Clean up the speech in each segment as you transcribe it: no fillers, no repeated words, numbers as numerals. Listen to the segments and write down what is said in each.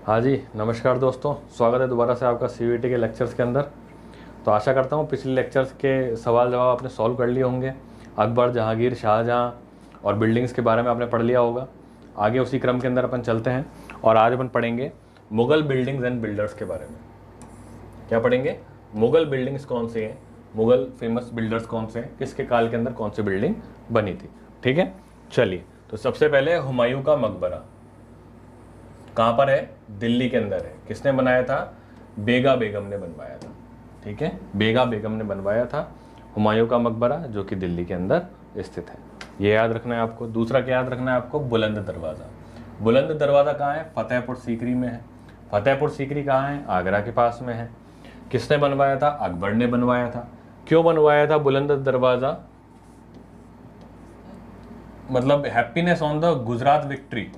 हाँ जी, नमस्कार दोस्तों। स्वागत है दोबारा से आपका सीवीटी के लेक्चर्स के अंदर। तो आशा करता हूँ पिछले लेक्चर्स के सवाल जवाब आपने सॉल्व कर लिए होंगे। अकबर, जहांगीर, शाहजहाँ और बिल्डिंग्स के बारे में आपने पढ़ लिया होगा। आगे उसी क्रम के अंदर अपन चलते हैं और आज अपन पढ़ेंगे मुग़ल बिल्डिंग्स एंड बिल्डर्स के बारे में। क्या पढ़ेंगे? मुग़ल बिल्डिंग्स कौन से हैं, मुग़ल फेमस बिल्डर्स कौन से हैं, किसके काल के अंदर कौन सी बिल्डिंग बनी थी। ठीक है, चलिए। तो सबसे पहले हुमायूं का मकबरा कहाँ पर है? दिल्ली के अंदर है। किसने बनाया था? बेगा बेगम ने बनवाया था। ठीक है, बेगा बेगम ने बनवाया था हुमायूं का मकबरा, जो कि दिल्ली के अंदर स्थित है। ये याद रखना है आपको। दूसरा क्या याद रखना है आपको? बुलंद दरवाज़ा। बुलंद दरवाज़ा कहाँ है? फतेहपुर सीकरी में है। फतेहपुर सीकरी कहाँ है? आगरा के पास में है। किसने बनवाया था? अकबर ने बनवाया था। क्यों बनवाया था बुलंद दरवाज़ा? मतलब happiness on the Gujarat victory.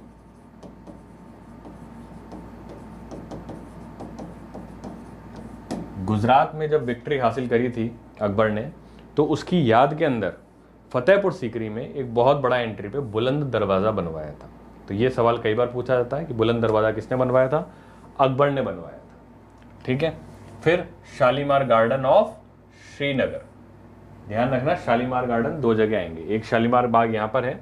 Gujarat में जब विक्ट्री हासिल करी थी अकबर ने, तो उसकी याद के अंदर फतेहपुर सीकरी में एक बहुत बड़ा एंट्री पे बुलंद दरवाज़ा बनवाया था। तो ये सवाल कई बार पूछा जाता है कि बुलंद दरवाज़ा किसने बनवाया था? अकबर ने बनवाया था। ठीक है। फिर शालीमार गार्डन ऑफ श्रीनगर। ध्यान रखना, शालीमार गार्डन दो जगह आएंगे। एक शालीमार बाग यहाँ पर है,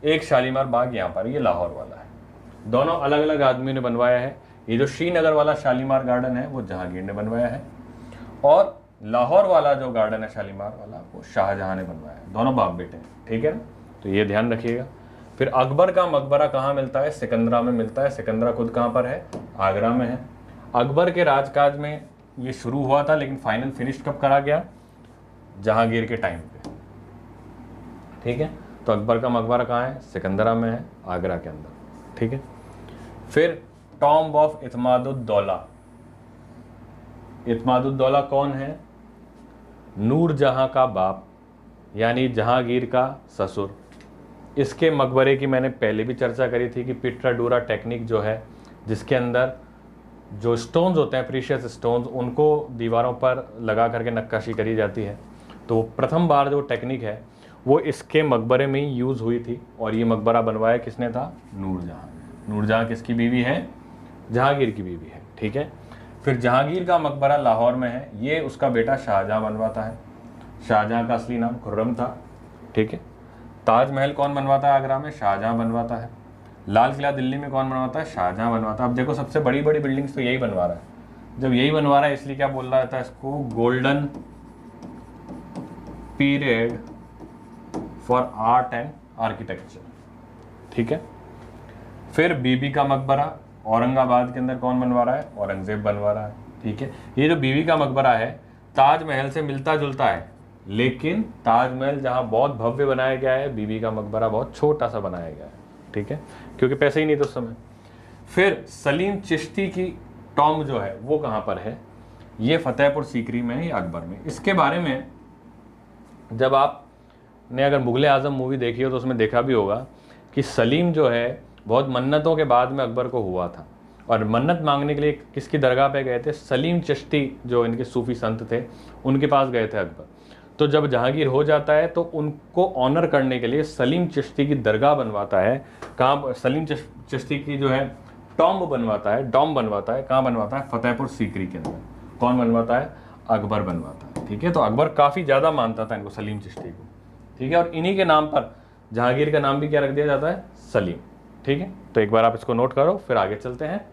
एक शालीमार बाग यहाँ पर, ये लाहौर वाला है। दोनों अलग अलग आदमी ने बनवाया है। ये जो श्रीनगर वाला शालीमार गार्डन है वो जहांगीर ने बनवाया है, और लाहौर वाला जो गार्डन है शालीमार वाला, वो शाहजहां ने बनवाया है। दोनों बाप बेटे हैं। ठीक है ना, तो ये ध्यान रखिएगा। फिर अकबर का मकबरा कहाँ मिलता है? सिकंदरा में मिलता है। सिकंदरा खुद कहाँ पर है? आगरा में है। अकबर के राजकाज में ये शुरू हुआ था, लेकिन फाइनल फिनिश कब करा गया? जहांगीर के टाइम पे। ठीक है, तो अकबर का मकबरा कहाँ है? सिकंदरा में है, आगरा के अंदर। ठीक है। फिर टॉम्ब ऑफ इत्मादुद्दौला। इत्मादुद्दौला कौन है? नूरजहां का बाप, यानी जहांगीर का ससुर। इसके मकबरे की मैंने पहले भी चर्चा करी थी कि पिट्राडूरा टेक्निक जो है, जिसके अंदर जो स्टोन्स होते हैं, प्रीशियस स्टोन्स, उनको दीवारों पर लगा करके नक्काशी करी जाती है। तो प्रथम बार जो टेक्निक है वो इसके मकबरे में ही यूज़ हुई थी, और ये मकबरा बनवाया किसने था? नूरजहां। नूरजहां किसकी बीवी है? जहांगीर की बीवी है। ठीक है। फिर जहांगीर का मकबरा लाहौर में है, ये उसका बेटा शाहजहां बनवाता है। शाहजहां का असली नाम खुर्रम था। ठीक है। ताजमहल कौन बनवाता है आगरा में? शाहजहां बनवाता है। लाल किला दिल्ली में कौन बनवाता है? शाहजहां बनवाता है। अब देखो, सबसे बड़ी बड़ी बिल्डिंग्स तो यही बनवा रहा है। जब यही बनवा रहा है, इसलिए क्या बोल रहा था इसको? Golden period for art and architecture. ठीक है। फिर बीबी का मकबरा औरंगाबाद के अंदर कौन बनवा रहा है? औरंगजेब बनवा रहा है। ठीक है। ये जो बीबी का मकबरा है, ताजमहल से मिलता जुलता है, लेकिन ताजमहल जहाँ बहुत भव्य बनाया गया है, बीबी का मकबरा बहुत छोटा सा बनाया गया है। ठीक है, क्योंकि पैसे ही नहीं थे उस समय। फिर सलीम चिश्ती की टॉम्ब जो है वो कहाँ पर है? ये फतेहपुर सीकरी में है, अकबर में। इसके बारे में जब आपने अगर मुगल आजम मूवी देखी हो तो उसमें देखा भी होगा कि सलीम जो है बहुत मन्नतों के बाद में अकबर को हुआ था, और मन्नत मांगने के लिए किसकी दरगाह पे गए थे? सलीम चिश्ती, जो इनके सूफी संत थे, उनके पास गए थे अकबर। तो जब जहांगीर हो जाता है तो उनको ऑनर करने के लिए सलीम चिश्ती की दरगाह बनवाता है। कहाँ? सलीम चिश्ती की जो है टॉम्ब बनवाता है, डॉम बनवाता है। कहाँ बनवाता है? फतेहपुर सीकरी के अंदर। कौन बनवाता है? अकबर बनवाता है। ठीक है, तो अकबर काफ़ी ज़्यादा मानता था इनको, सलीम चिश्ती को। ठीक है, और इन्हीं के नाम पर जहांगीर का नाम भी क्या रख दिया जाता है? सलीम। ठीक है, तो एक बार आप इसको नोट करो, फिर आगे चलते हैं।